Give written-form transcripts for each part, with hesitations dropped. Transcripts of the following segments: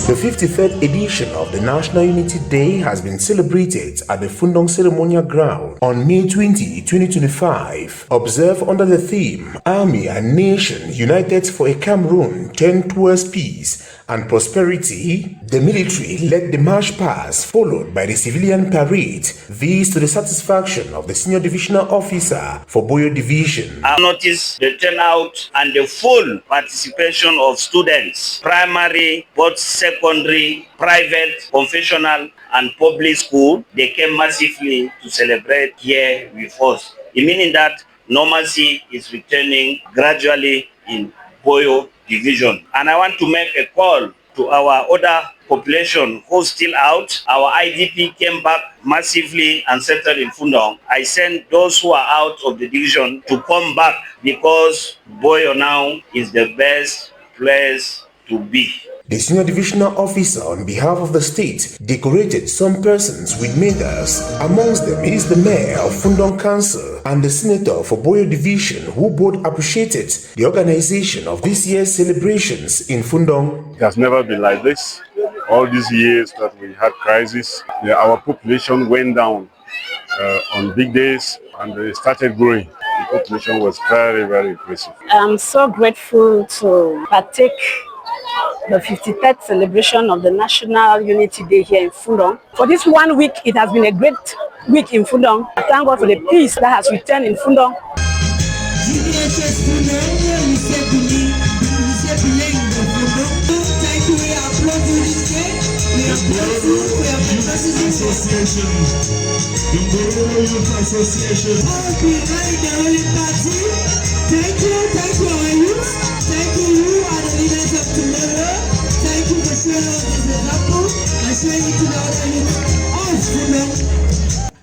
The 53rd edition of the National Unity Day has been celebrated at the Fundong Ceremonial Ground on May 20, 2025. Observed under the theme, Army and Nation United for a Cameroon turned towards peace and prosperity, the military led the march past, followed by the civilian parade, this to the satisfaction of the Senior Divisional Officer for BOYO Division. I noticed the turnout and the full participation of students, primary, both secondary, private, confessional, and public school. They came massively to celebrate here with us, meaning that normalcy is returning gradually in BOYO Division. And I want to make a call to our other population who's still out. Our IDP came back massively and settled in Fundong. I send those who are out of the division to come back because BOYO now is the best place to be. The Senior Divisional Officer, on behalf of the state, decorated some persons with medals. Amongst them is the Mayor of Fundong Council and the Senator for BOYO Division, who both appreciated the organization of this year's celebrations in Fundong. It has never been like this. All these years that we had crisis, our population went down on big days and they started growing. The population was very, very impressive. I'm so grateful to partake the 53rd celebration of the National Unity Day here in Fundong. For this 1 week, it has been a great week in Fundong. I thank God for the peace that has returned in Fundong. Thank you, our youth. Thank you, you are the leaders of tomorrow. Thank you for sharing this example and sharing it to the other youth of Fundong.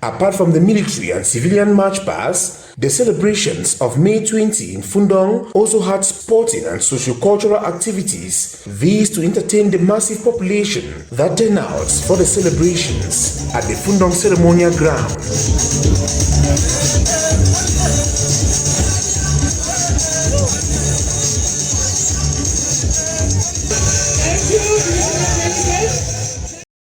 Apart from the military and civilian march past, the celebrations of May 20 in Fundong also had sporting and socio-cultural activities, these to entertain the massive population that turned out for the celebrations at the Fundong Ceremonial Ground. Thank you.